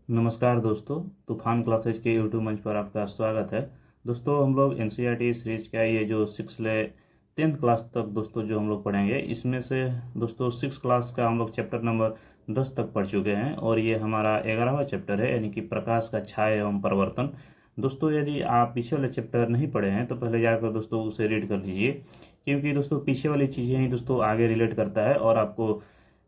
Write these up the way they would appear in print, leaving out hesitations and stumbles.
नमस्कार दोस्तों, तूफान क्लासेज के यूट्यूब मंच पर आपका स्वागत है। दोस्तों, हम लोग एनसीईआरटी सीरीज का ये जो 6 ले 10th क्लास तक दोस्तों जो हम लोग पढ़ेंगे, इसमें से दोस्तों 6 क्लास का हम लोग चैप्टर नंबर 10 तक पढ़ चुके हैं और ये हमारा 11वां चैप्टर है, यानी कि प्रकाश का छाया एवं परिवर्तन। दोस्तों, यदि आप पीछे वाले चैप्टर नहीं पढ़े हैं तो पहले जाकर दोस्तों उसे रीड कर लीजिए, क्योंकि दोस्तों पीछे वाली चीज़ें ही दोस्तों आगे रिलेट करता है और आपको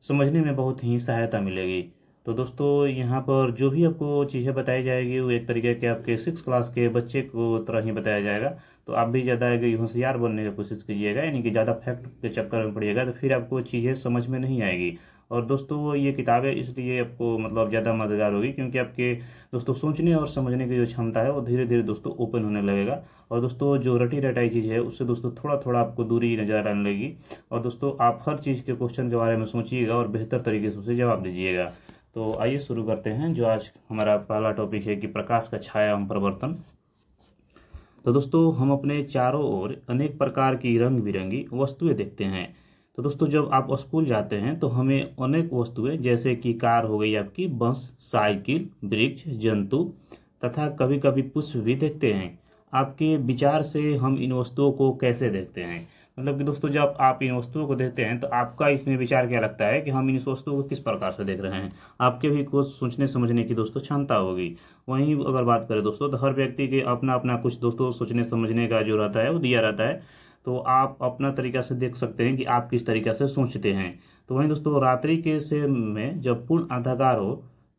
समझने में बहुत ही सहायता मिलेगी। तो दोस्तों, यहाँ पर जो भी आपको चीज़ें बताई जाएगी वो एक तरीके के आपके 6 क्लास के बच्चे को तरह ही बताया जाएगा। तो आप भी ज़्यादा होशियार बनने की कोशिश कीजिएगा, यानी कि ज़्यादा फैक्ट के चक्कर में पड़िएगा तो फिर आपको चीज़ें समझ में नहीं आएगी। और दोस्तों, ये किताबें इसलिए आपको मतलब ज़्यादा मददगार होगी क्योंकि आपके दोस्तों सोचने और समझने की जो क्षमता है वो धीरे धीरे दोस्तों ओपन होने लगेगा। और दोस्तों, जो रटी रटाई चीज़ है उससे दोस्तों थोड़ा थोड़ा आपको दूरी नज़र आने लगेगी। और दोस्तों, आप हर चीज़ के क्वेश्चन के बारे में सोचिएगा और बेहतर तरीके से उसे जवाब दीजिएगा। तो आइए शुरू करते हैं। जो आज हमारा पहला टॉपिक है कि प्रकाश का छाया एवं परिवर्तन। तो दोस्तों, हम अपने चारों ओर अनेक प्रकार की रंग बिरंगी वस्तुएं देखते हैं। तो दोस्तों, जब आप स्कूल जाते हैं तो हमें अनेक वस्तुएं जैसे कि कार हो गई, आपकी बस, साइकिल, वृक्ष, जंतु तथा कभी कभी पुष्प भी देखते हैं। आपके विचार से हम इन वस्तुओं को कैसे देखते हैं? मतलब कि दोस्तों, जब आप इन वस्तुओं को देखते हैं तो आपका इसमें विचार क्या लगता है कि हम इन वस्तुओं को किस प्रकार से देख रहे हैं? आपके भी कुछ सोचने समझने की दोस्तों क्षमता होगी। वहीं अगर बात करें दोस्तों, तो हर व्यक्ति के अपना अपना कुछ दोस्तों सोचने समझने का जो रहता है वो दिया रहता है। तो आप अपना तरीका से देख सकते हैं कि आप किस तरीका से सोचते हैं। तो वहीं दोस्तों, रात्रि के समय में जब पूर्ण अंधकार हो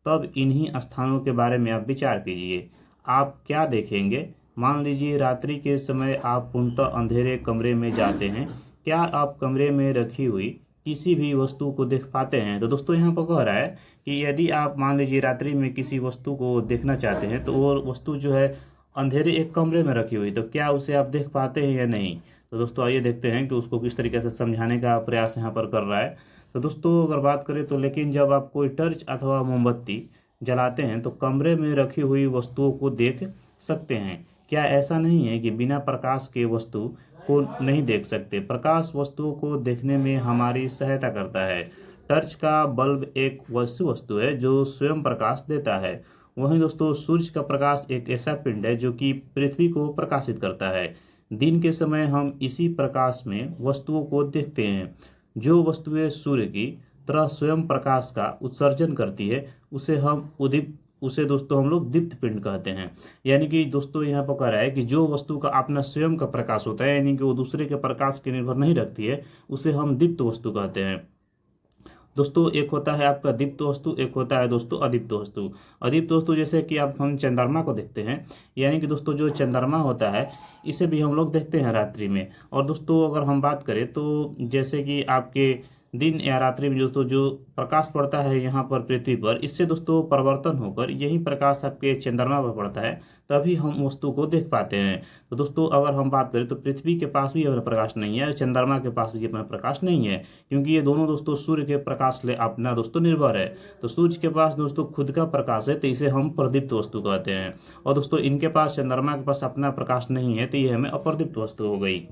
तब इन्हीं स्थानों के बारे में आप विचार कीजिए। आप क्या देखेंगे? मान लीजिए रात्रि के समय आप पूर्णतः अंधेरे कमरे में जाते हैं। क्या आप कमरे में रखी हुई किसी भी वस्तु को देख पाते हैं? तो दोस्तों, यहाँ पर कह रहा है कि यदि आप मान लीजिए रात्रि में किसी वस्तु को देखना चाहते हैं तो वो वस्तु जो है अंधेरे एक कमरे में रखी हुई, तो क्या उसे आप देख पाते हैं या नहीं? तो दोस्तों, आइए देखते हैं कि उसको किस तरीके से समझाने का प्रयास यहाँ पर कर रहा है। तो दोस्तों, अगर बात करें तो लेकिन जब आप कोई टर्च अथवा मोमबत्ती जलाते हैं तो कमरे में रखी हुई वस्तुओं को देख सकते हैं। क्या ऐसा नहीं है कि बिना प्रकाश के वस्तु को नहीं देख सकते? प्रकाश वस्तुओं को देखने में हमारी सहायता करता है। टर्च का बल्ब एक वैसी वस्तु है जो स्वयं प्रकाश देता है। वहीं दोस्तों, सूर्य का प्रकाश एक ऐसा पिंड है जो कि पृथ्वी को प्रकाशित करता है। दिन के समय हम इसी प्रकाश में वस्तुओं को देखते हैं। जो वस्तुएं सूर्य की तरह स्वयं प्रकाश का उत्सर्जन करती है उसे दोस्तों हम लोग दीप्त पिंड कहते हैं। यानी कि दोस्तों, यहाँ पर कह रहा है कि जो वस्तु का अपना स्वयं का प्रकाश होता है, यानी कि वो दूसरे के प्रकाश के निर्भर नहीं रखती है, उसे हम दीप्त वस्तु कहते हैं। दोस्तों, एक होता है आपका दीप्त वस्तु, एक होता है दोस्तों अदीप्त वस्तु। अदीप्त वस्तु जैसे कि आप हम चंद्रमा को देखते हैं, यानी कि दोस्तों जो चंद्रमा होता है इसे भी हम लोग देखते हैं रात्रि में। और दोस्तों, अगर हम बात करें तो जैसे कि आपके दिन या रात्रि में दोस्तों जो प्रकाश पड़ता है यहाँ पर पृथ्वी पर, इससे दोस्तों परिवर्तन होकर यही प्रकाश आपके चंद्रमा पर पड़ता है, तभी हम वस्तु को देख पाते हैं। तो दोस्तों, अगर हम बात करें तो पृथ्वी के पास भी अपना प्रकाश नहीं है और चंद्रमा के पास भी अपना प्रकाश नहीं है, क्योंकि ये दोनों दोस्तों सूर्य के प्रकाश ले अपना दोस्तों निर्भर है। तो सूर्य के पास दोस्तों खुद का प्रकाश है, तो इसे हम प्रदीप्त वस्तु कहते हैं। और दोस्तों, इनके पास चंद्रमा के पास अपना प्रकाश नहीं है, तो ये हमें अप्रदीप्त वस्तु हो गई।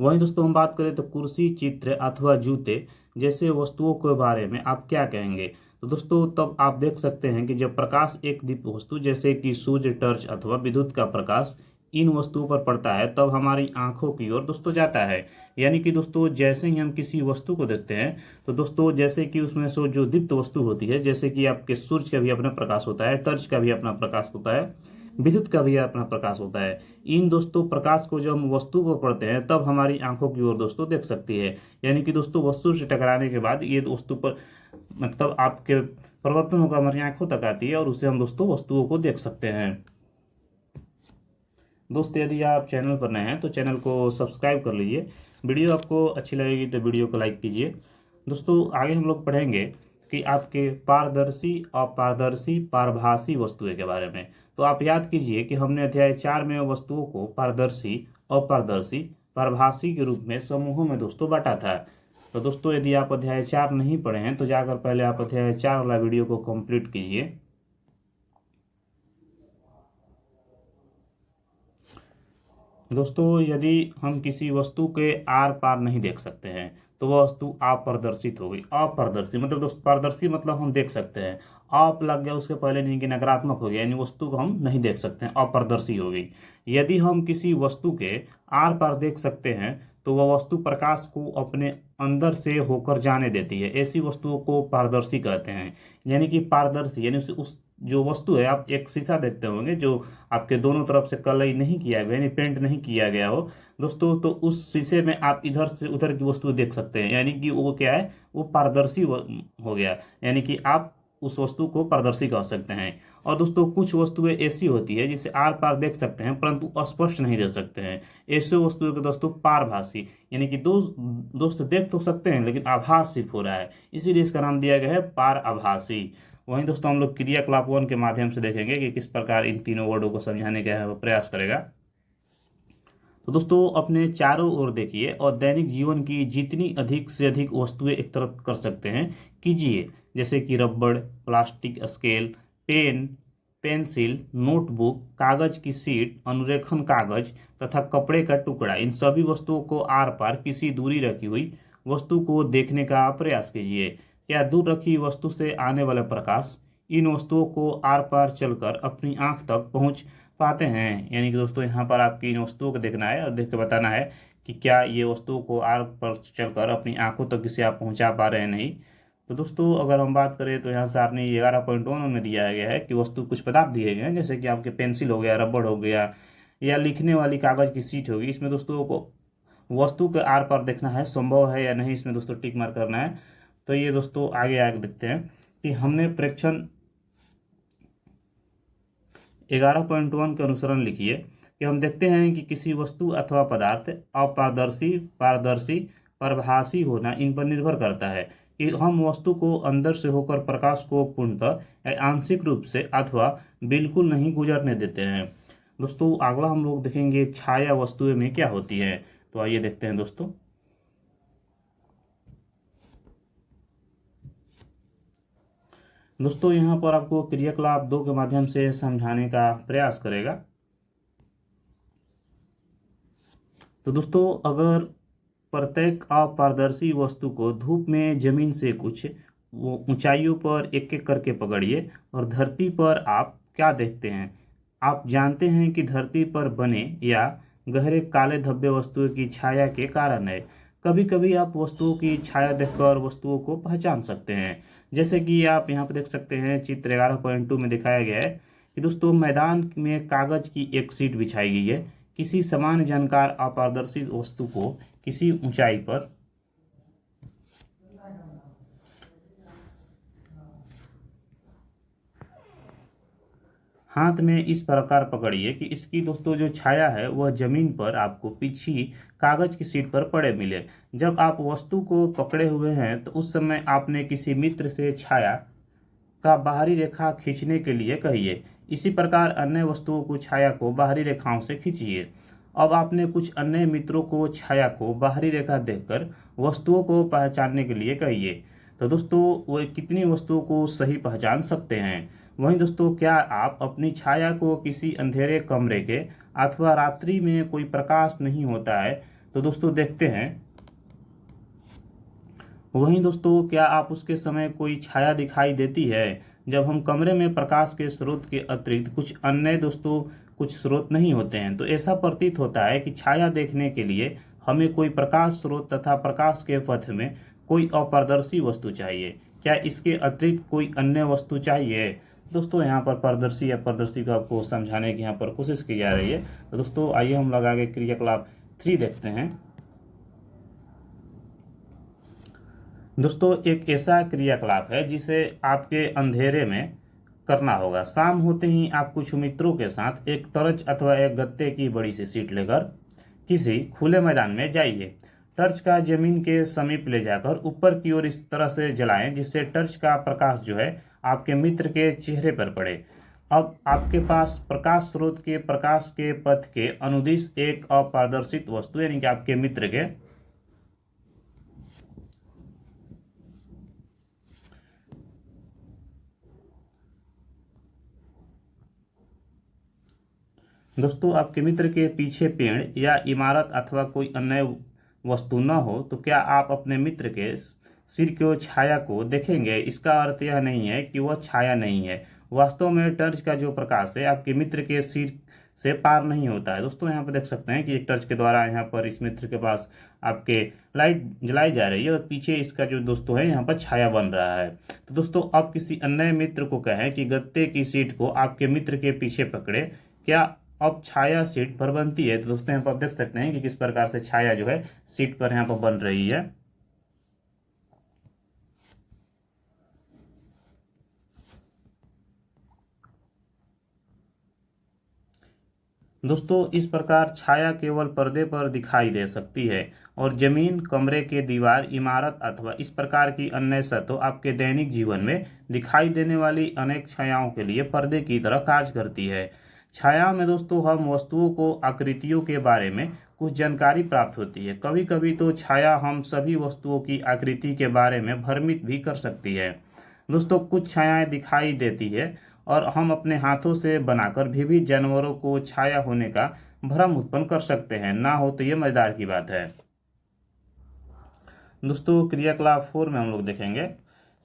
वहीं दोस्तों, हम बात करें तो कुर्सी, चित्र अथवा जूते जैसे वस्तुओं के बारे में आप क्या कहेंगे? तो दोस्तों, तब आप देख सकते हैं कि जब प्रकाश एक दीप्त वस्तु जैसे कि सूर्य, टर्च अथवा विद्युत का प्रकाश इन वस्तुओं पर पड़ता है तब हमारी आंखों की ओर दोस्तों जाता है। यानी कि दोस्तों, जैसे ही हम किसी वस्तु को देखते हैं तो दोस्तों जैसे कि उसमें से जो दीप्त वस्तु होती है, जैसे कि आपके सूर्य का भी अपना प्रकाश होता है, टर्च का भी अपना प्रकाश होता है, विद्युत का भी अपना प्रकाश होता है। इन दोस्तों प्रकाश को जब हम वस्तु को पढ़ते हैं तब हमारी आंखों की ओर दोस्तों देख सकती है। यानी कि दोस्तों, वस्तु से टकराने के बाद ये वस्तु पर मतलब आपके परिवर्तन होकर हमारी आंखों तक आती है और उसे हम दोस्तों वस्तुओं को देख सकते हैं। दोस्तों, यदि आप चैनल पर नए हैं तो चैनल को सब्सक्राइब कर लीजिए। वीडियो आपको अच्छी लगेगी तो वीडियो को लाइक कीजिए। दोस्तों, आगे हम लोग पढ़ेंगे कि आपके पारदर्शी, अपारदर्शी, पारभासी वस्तुएं के बारे में। तो आप याद कीजिए कि हमने अध्याय 4 में वस्तुओं को पारदर्शी, अपारदर्शी, पारभासी के रूप में समूहों में दोस्तों बांटा था। तो दोस्तों, यदि आप अध्याय 4 नहीं पढ़े हैं तो जाकर पहले आप अध्याय 4 वाला वीडियो को कंप्लीट कीजिए। दोस्तों, यदि हम किसी वस्तु के आर पार नहीं देख सकते हैं तो वह वस्तु अपारदर्शित हो गई। अपारदर्शी मतलब दोस्त, पारदर्शी मतलब हम देख सकते हैं, आप लग गया उसके पहले नहीं कि नकारात्मक हो गया, यानी वस्तु को हम नहीं देख सकते हैं, अपारदर्शी हो गई। यदि हम किसी वस्तु के आर पार देख सकते हैं तो वह वस्तु प्रकाश को अपने अंदर से होकर जाने देती है, ऐसी वस्तुओं को पारदर्शी कहते हैं। यानी कि पारदर्शी यानी उस जो वस्तु है, आप एक शीशा देखते होंगे जो आपके दोनों तरफ से कलई नहीं किया गया, यानी पेंट नहीं किया गया हो दोस्तों, तो उस शीशे में आप इधर से उधर की वस्तु देख सकते हैं, यानी कि वो क्या है, वो पारदर्शी हो गया, यानी कि आप उस वस्तु को पारदर्शी कह सकते हैं। और दोस्तों कुछ वस्तुएं ऐसी होती है जिसे आर पार देख सकते हैं परंतु स्पष्ट नहीं देख सकते हैं, ऐसे वस्तुओं को दोस्तों पारभासी, यानी कि दोस्त देख तो सकते हैं लेकिन आभास सिर्फ हो रहा है, इसीलिए इसका नाम दिया गया है पार आभासी। वहीं दोस्तों हम लोग क्रियाकलाप 1 के माध्यम से देखेंगे कि किस प्रकार इन तीनों वर्डों को समझाने का प्रयास करेगा। तो दोस्तों अपने चारों ओर देखिए और दैनिक जीवन की जितनी अधिक से अधिक वस्तुएं एकत्रित कर सकते हैं कीजिए, जैसे कि रबड़, plastic scale, pen, pencil, notebook, कागज की शीट, अनुरेखन कागज तथा कपड़े का टुकड़ा, इन सभी वस्तुओं को आर पार किसी दूरी रखी हुई वस्तु को देखने का प्रयास कीजिए। क्या दूर रखी वस्तु से आने वाला प्रकाश इन वस्तुओं को आर पार चलकर अपनी आंख तक पहुंच पाते हैं? यानी कि दोस्तों यहाँ पर आपकी इन वस्तुओं को देखना है और देख के बताना है कि क्या ये वस्तुओं को आर पर चलकर अपनी आंखों तक किसे आप पहुंचा पा रहे हैं नहीं। तो दोस्तों अगर हम बात करें तो यहाँ से आपने 11.1 में दिया गया है कि वस्तु कुछ पदार्थ दिए गए हैं, जैसे कि आपके पेंसिल हो गया, रबड़ हो गया या लिखने वाली कागज की शीट होगी। इसमें दोस्तों को वस्तु के आर पार देखना है, संभव है या नहीं, इसमें दोस्तों टिक मार्क करना है। तो ये दोस्तों आगे आगे देखते हैं कि हमने प्रेक्षण 11.1 के अनुसरण लिखिए कि हम देखते हैं कि किसी वस्तु अथवा पदार्थ अपारदर्शी, पारदर्शी, परभासी होना इन पर निर्भर करता है कि हम वस्तु को अंदर से होकर प्रकाश को पूर्णतः या आंशिक रूप से अथवा बिल्कुल नहीं गुजरने देते हैं। दोस्तों अगला हम लोग देखेंगे छाया वस्तुएं में क्या होती है। तो आइए देखते हैं दोस्तों। दोस्तों यहाँ पर आपको क्रियाकलाप 2 के माध्यम से समझाने का प्रयास करेगा। तो दोस्तों अगर प्रत्येक अपारदर्शी वस्तु को धूप में जमीन से कुछ ऊंचाइयों पर एक एक करके पकड़िए और धरती पर आप क्या देखते हैं? आप जानते हैं कि धरती पर बने या गहरे काले धब्बे वस्तुओं की छाया के कारण है। कभी कभी आप वस्तुओं की छाया देखकर वस्तुओं को पहचान सकते हैं, जैसे कि आप यहाँ पर देख सकते हैं चित्र 11.2 में दिखाया गया है कि दोस्तों मैदान में कागज की एक शीट बिछाई गई है, किसी समान जानकार अपारदर्शी वस्तु को किसी ऊंचाई पर हाथ में इस प्रकार पकड़िए कि इसकी दोस्तों जो छाया है वह जमीन पर आपको पीछे कागज की शीट पर पड़े मिले। जब आप वस्तु को पकड़े हुए हैं तो उस समय आपने किसी मित्र से छाया का बाहरी रेखा खींचने के लिए कहिए। इसी प्रकार अन्य वस्तुओं को छाया को बाहरी रेखाओं से खींचिए। अब आपने कुछ अन्य मित्रों को छाया को बाहरी रेखा देखकर वस्तुओं को पहचानने के लिए कहिए। तो दोस्तों वो कितनी वस्तुओं को सही पहचान सकते हैं? वहीं दोस्तों क्या आप अपनी छाया को किसी अंधेरे कमरे के अथवा रात्रि में कोई प्रकाश नहीं होता है तो दोस्तों देखते हैं? वहीं दोस्तों क्या आप उसके समय कोई छाया दिखाई देती है? जब हम कमरे में प्रकाश के स्रोत के अतिरिक्त कुछ अन्य दोस्तों कुछ स्रोत नहीं होते हैं तो ऐसा प्रतीत होता है कि छाया देखने के लिए हमें कोई प्रकाश स्रोत तथा प्रकाश के पथ में कोई अपारदर्शी वस्तु चाहिए। क्या इसके अतिरिक्त कोई अन्य वस्तु चाहिए? दोस्तों यहाँ पर पारदर्शी या पारदर्शी को आपको समझाने की यहाँ पर कोशिश की जा रही है। तो दोस्तों आइए हम लगा के क्रियाकलाप 3 देखते हैं। दोस्तों एक ऐसा क्रियाकलाप है जिसे आपके अंधेरे में करना होगा। शाम होते ही आप कुछ मित्रों के साथ एक टॉर्च अथवा एक गत्ते की बड़ी सी शीट लेकर किसी खुले मैदान में जाइए। टॉर्च का जमीन के समीप ले जाकर ऊपर की ओर इस तरह से जलाएं जिससे टॉर्च का प्रकाश जो है आपके मित्र के चेहरे पर पड़े। अब आपके पास प्रकाश स्रोत के प्रकाश के पथ के अनुदिश एक अपारदर्शित वस्तु यानी कि आपके मित्र के दोस्तों आपके मित्र के पीछे पेड़ या इमारत अथवा कोई अन्य वस्तु न हो तो क्या आप अपने मित्र के सिर की छाया को देखेंगे? इसका अर्थ यह नहीं है कि वह छाया नहीं है। वास्तव में टर्च का जो प्रकाश है आपके मित्र के सिर से पार नहीं होता है। दोस्तों यहाँ पर देख सकते हैं कि एक टर्च के द्वारा यहाँ पर इस मित्र के पास आपके लाइट जलाई जा रही है और पीछे इसका जो दोस्तों है यहाँ पर छाया बन रहा है। तो दोस्तों अब किसी अन्य मित्र को कहें कि गत्ते की सीट को आपके मित्र के पीछे पकड़े, क्या अब छाया सीट पर बनती है? तो दोस्तों यहाँ पर आप देख सकते हैं कि किस प्रकार से छाया जो है सीट पर यहाँ पर बन रही है। दोस्तों इस प्रकार छाया केवल पर्दे पर दिखाई दे सकती है और जमीन, कमरे के दीवार, इमारत अथवा इस प्रकार की अन्य सतहों आपके दैनिक जीवन में दिखाई देने वाली अनेक छायाओं के लिए पर्दे की तरह कार्य करती है। छाया में दोस्तों हम वस्तुओं को आकृतियों के बारे में कुछ जानकारी प्राप्त होती है। कभी कभी तो छाया हम सभी वस्तुओं की आकृति के बारे में भ्रमित भी कर सकती है। दोस्तों कुछ छायाएं दिखाई देती है और हम अपने हाथों से बनाकर विविध जानवरों को छाया होने का भ्रम उत्पन्न कर सकते हैं। ना हो तो ये मजेदार की बात है। दोस्तों क्रियाकलाप 4 में हम लोग देखेंगे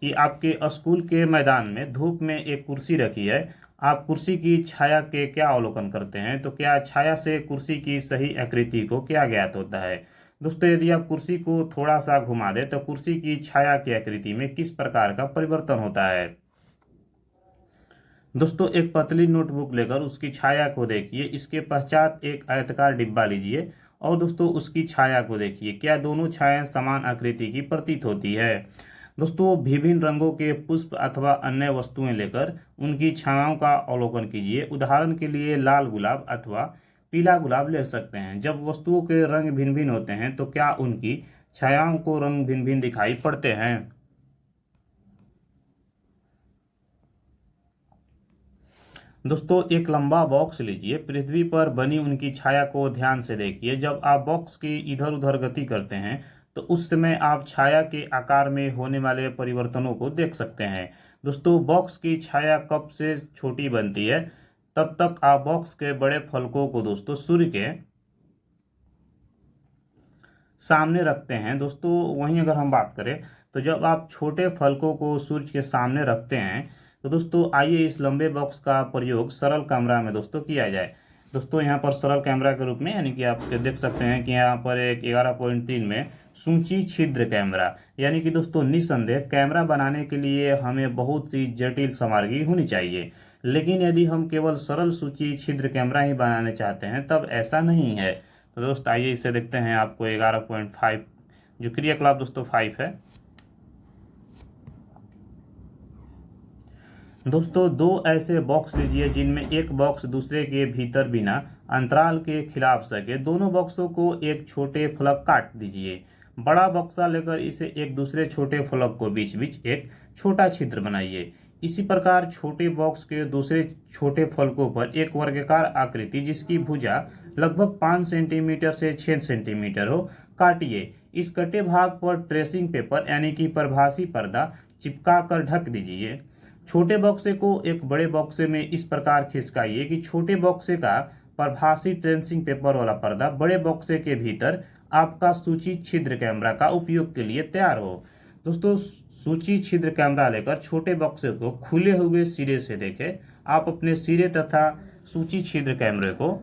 कि आपके स्कूल के मैदान में धूप में एक कुर्सी रखी है। आप कुर्सी की छाया के क्या अवलोकन करते हैं? तो क्या छाया से कुर्सी की सही आकृति को क्या ज्ञात होता है? दोस्तों यदि आप कुर्सी को थोड़ा सा घुमा दें तो कुर्सी की छाया की आकृति में किस प्रकार का परिवर्तन होता है? दोस्तों एक पतली नोटबुक लेकर उसकी छाया को देखिए। इसके पश्चात एक आयताकार डिब्बा लीजिए और दोस्तों उसकी छाया को देखिए। क्या दोनों छायाएं समान आकृति की प्रतीत होती है? दोस्तों विभिन्न रंगों के पुष्प अथवा अन्य वस्तुएं लेकर उनकी छायाओं का अवलोकन कीजिए। उदाहरण के लिए लाल गुलाब अथवा पीला गुलाब ले सकते हैं। जब वस्तुओं के रंग भिन्न भिन्न होते हैं तो क्या उनकी छायाओं को रंग भिन्न भिन्न दिखाई पड़ते हैं? दोस्तों एक लंबा बॉक्स लीजिए। पृथ्वी पर बनी उनकी छाया को ध्यान से देखिए। जब आप बॉक्स की इधर उधर गति करते हैं तो उस समय आप छाया के आकार में होने वाले परिवर्तनों को देख सकते हैं। दोस्तों बॉक्स की छाया कब से छोटी बनती है? तब तक आप बॉक्स के बड़े फलकों को दोस्तों सूर्य के सामने रखते हैं। दोस्तों वहीं अगर हम बात करें तो जब आप छोटे फलकों को सूर्य के सामने रखते हैं तो दोस्तों आइए इस लंबे बॉक्स का प्रयोग सरल कैमरा में दोस्तों किया जाए। दोस्तों यहाँ पर सरल कैमरा के रूप में यानी कि आप देख सकते हैं कि यहाँ पर एक 11.3 में सूची छिद्र कैमरा, यानी कि दोस्तों निसंदेह कैमरा बनाने के लिए हमें बहुत सी जटिल सामग्री होनी चाहिए। लेकिन यदि हम केवल सरल सूची छिद्र कैमरा ही बनाने चाहते हैं तब ऐसा नहीं है। तो दोस्त आइए इसे देखते हैं। आपको 11.5 जो क्रियाकलाप दोस्तों 5 है। दोस्तों दो ऐसे बॉक्स लीजिए जिनमें एक बॉक्स दूसरे के भीतर बिना अंतराल के खिलाफ सके। दोनों बॉक्सों को एक छोटे फलक काट दीजिए। बड़ा बक्सा लेकर इसे एक दूसरे छोटे फलक को बीच बीच एक छोटा छिद्र बनाइए। इसी प्रकार छोटे बॉक्स के दूसरे छोटे फलकों पर एक वर्गाकार आकृति जिसकी भुजा लगभग 5 सेंटीमीटर से 6 सेंटीमीटर हो काटिए। इस कटे भाग पर ट्रेसिंग पेपर यानी कि प्रभासी पर्दा चिपका कर ढक दीजिए। छोटे बक्से को एक बड़े बक्से में इस प्रकार खिसकाइए कि छोटे बक्से का प्रभासी ट्रेसिंग पेपर वाला पर्दा बड़े बक्से के भीतर आपका सूची छिद्र कैमरा का उपयोग के लिए तैयार हो। दोस्तों सूची छिद्र कैमरा लेकर छोटे बक्से को खुले हुए सिरे से देखें। आप अपने सिरे तथा सूची छिद्र कैमरे को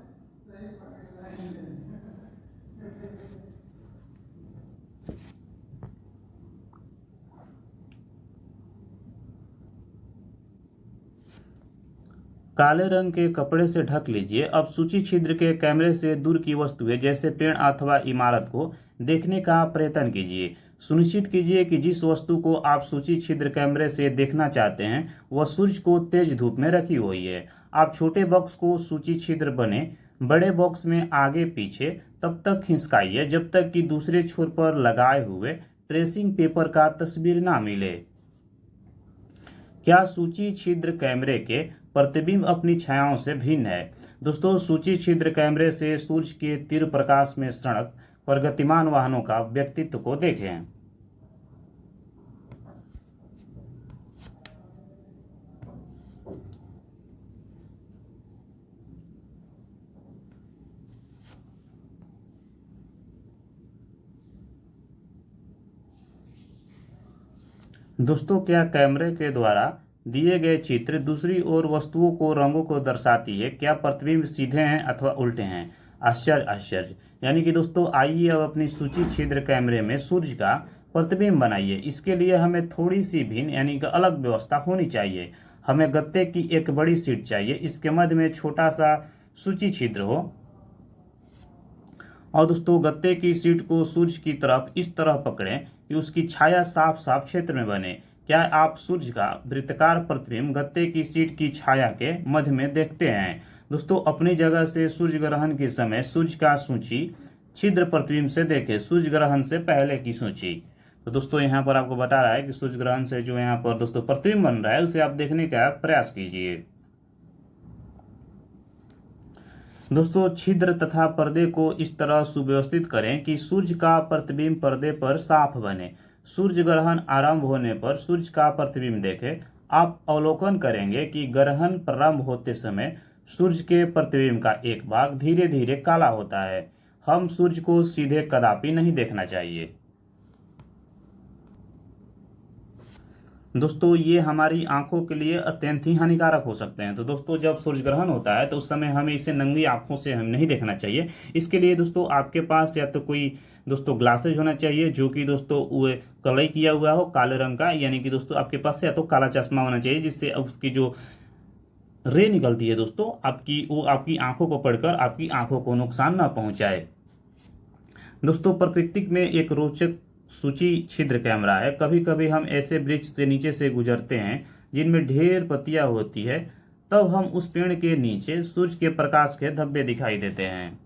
काले रंग के कपड़े से ढक लीजिए। अब सूची छिद्र के कैमरे से दूर की वस्तुएं जैसे पेड़ अथवा इमारत को देखने का प्रयत्न कीजिए। सुनिश्चित कीजिए कि जिस वस्तु को आप सूची छिद्र कैमरे से देखना चाहते हैं वह सूर्य को तेज धूप में रखी हुई है। आप छोटे बॉक्स को सूची छिद्र बने बड़े बॉक्स में आगे पीछे तब तक खिसकाइए जब तक कि दूसरे छोर पर लगाए हुए ट्रेसिंग पेपर का तस्वीर ना मिले। क्या सूची छिद्र कैमरे के प्रतिबिंब अपनी छायाओं से भिन्न है? दोस्तों सूची छिद्र कैमरे से सूर्य के तीव्र प्रकाश में सड़क पर गतिमान वाहनों का व्यक्तित्व को देखें। दोस्तों, क्या कैमरे के द्वारा दिए गए चित्र दूसरी ओर वस्तुओं को रंगों को दर्शाती है? क्या प्रतिबिंब सीधे हैं अथवा उल्टे हैं? आश्चर्य आश्चर्य। यानी कि दोस्तों, आइए अब अपनी सूची छिद्र कैमरे में सूर्य का प्रतिबिंब बनाइए। इसके लिए हमें थोड़ी सी भिन्न यानी कि अलग व्यवस्था होनी चाहिए। हमें गत्ते की एक बड़ी शीट चाहिए, इसके मध्य में छोटा सा सूची छिद्र हो। और दोस्तों, गत्ते की शीट को सूर्य की तरफ इस तरह पकड़ें कि उसकी छाया साफ साफ क्षेत्र में बने। क्या आप सूर्य का वृत्ताकार प्रतिबिंब गत्ते की शीट की छाया के मध्य में देखते हैं? दोस्तों, अपनी जगह से सूर्य ग्रहण के समय सूर्य का सूची छिद्र प्रतिबिंब से देखें। सूर्य ग्रहण से पहले की सूची। तो दोस्तों, यहाँ पर आपको बता रहा है कि सूर्य ग्रहण से जो यहाँ पर दोस्तों प्रतिबिंब बन रहा है उसे आप देखने का प्रयास कीजिए। दोस्तों, छिद्र तथा पर्दे को इस तरह सुव्यवस्थित करें कि सूर्य का प्रतिबिंब पर्दे पर साफ बने। सूर्य ग्रहण आरंभ होने पर सूर्य का प्रतिबिंब देखें। आप अवलोकन करेंगे कि ग्रहण प्रारंभ होते समय सूर्य के प्रतिबिंब का एक भाग धीरे धीरे काला होता है। हम सूर्य को सीधे कदापि नहीं देखना चाहिए। दोस्तों, ये हमारी आंखों के लिए अत्यंत ही हानिकारक हो सकते हैं। तो दोस्तों, जब सूर्य ग्रहण होता है तो उस समय हमें इसे नंगी आंखों से हम नहीं देखना चाहिए। इसके लिए दोस्तों आपके पास या तो कोई दोस्तों ग्लासेज होना चाहिए जो कि दोस्तों वो कलई किया हुआ हो काले रंग का, यानी कि दोस्तों आपके पास या तो काला चश्मा होना चाहिए जिससे उसकी जो रे निकलती है दोस्तों वो आपकी आंखों को पढ़कर आपकी आंखों को नुकसान न पहुंचाए। दोस्तों, प्रकृति में एक रोचक सूची छिद्र कैमरा है। कभी कभी हम ऐसे वृक्ष से नीचे से गुजरते हैं जिनमें ढेर पत्तियां होती है, तब हम उस पेड़ के नीचे सूर्य के प्रकाश के धब्बे दिखाई देते हैं।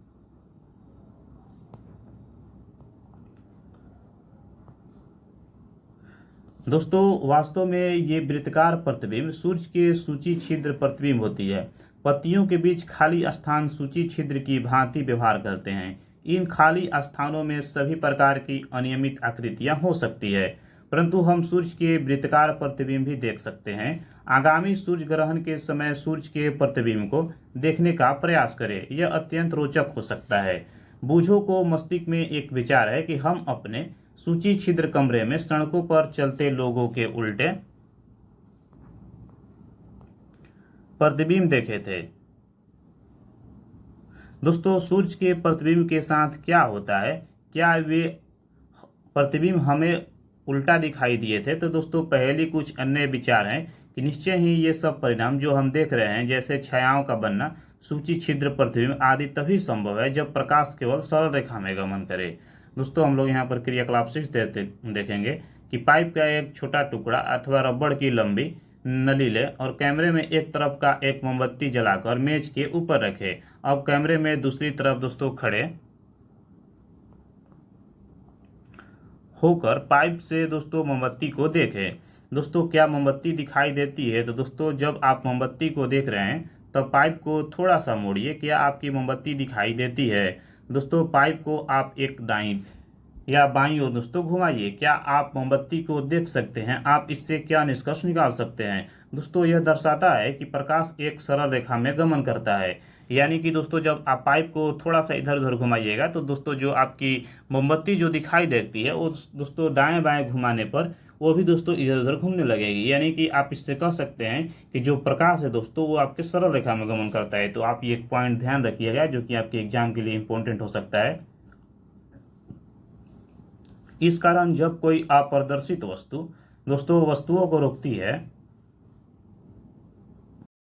दोस्तों, वास्तव में ये वृत्ताकार प्रतिबिंब सूर्य के सूची छिद्र प्रतिबिंब होती है। पत्तियों के बीच खाली स्थान सूची छिद्र की भांति व्यवहार करते हैं। इन खाली स्थानों में सभी प्रकार की अनियमित आकृतियां हो सकती है, परंतु हम सूर्य के वृत्ताकार प्रतिबिंब भी देख सकते हैं। आगामी सूर्य ग्रहण के समय सूर्य के प्रतिबिंब को देखने का प्रयास करें। यह अत्यंत रोचक हो सकता है। बूझों को मस्तिष्क में एक विचार है कि हम अपने सूची छिद्र कमरे में सड़कों पर चलते लोगों के उल्टे प्रतिबिंब देखे थे। दोस्तों, सूर्य के प्रतिबिंब के साथ क्या होता है? क्या वे प्रतिबिंब हमें उल्टा दिखाई दिए थे? तो दोस्तों, पहले कुछ अन्य विचार हैं कि निश्चय ही ये सब परिणाम जो हम देख रहे हैं जैसे छायाओं का बनना, सूची छिद्र प्रतिबिंब आदि तभी संभव है जब प्रकाश केवल सरल रेखा में गमन करे। दोस्तों, हम लोग यहाँ पर क्रियाकलाप 6 देखेंगे कि पाइप का एक छोटा टुकड़ा अथवा रबड़ की लंबी नली ले और कैमरे में एक तरफ का एक मोमबत्ती जलाकर मेज के ऊपर रखें। अब कैमरे में दूसरी तरफ दोस्तों खड़े होकर पाइप से दोस्तों मोमबत्ती को देखें। दोस्तों, क्या मोमबत्ती दिखाई देती है? तो दोस्तों, जब आप मोमबत्ती को देख रहे हैं तब पाइप को थोड़ा सा मोड़िए। क्या आपकी मोमबत्ती दिखाई देती है? दोस्तों, पाइप को आप एक दाईं या बाईं ओर दोस्तों घुमाइए। क्या आप मोमबत्ती को देख सकते हैं? आप इससे क्या निष्कर्ष निकाल सकते हैं? दोस्तों, यह दर्शाता है कि प्रकाश एक सरल रेखा में गमन करता है। यानी कि दोस्तों, जब आप पाइप को थोड़ा सा इधर उधर घुमाइएगा तो दोस्तों जो आपकी मोमबत्ती जो दिखाई देती है वो दोस्तों दाएं बाएं घुमाने पर वो भी दोस्तों इधर उधर घूमने लगेगी। यानी कि आप इससे कह सकते हैं कि जो प्रकाश है दोस्तों वो आपके सरल रेखा में गमन करता है। तो आप ये एक पॉइंट ध्यान रखिएगा जो कि आपके एग्जाम के लिए इंपॉर्टेंट हो सकता है। इस कारण जब कोई अप्रदर्शित वस्तु दोस्तों वस्तुओं को रोकती है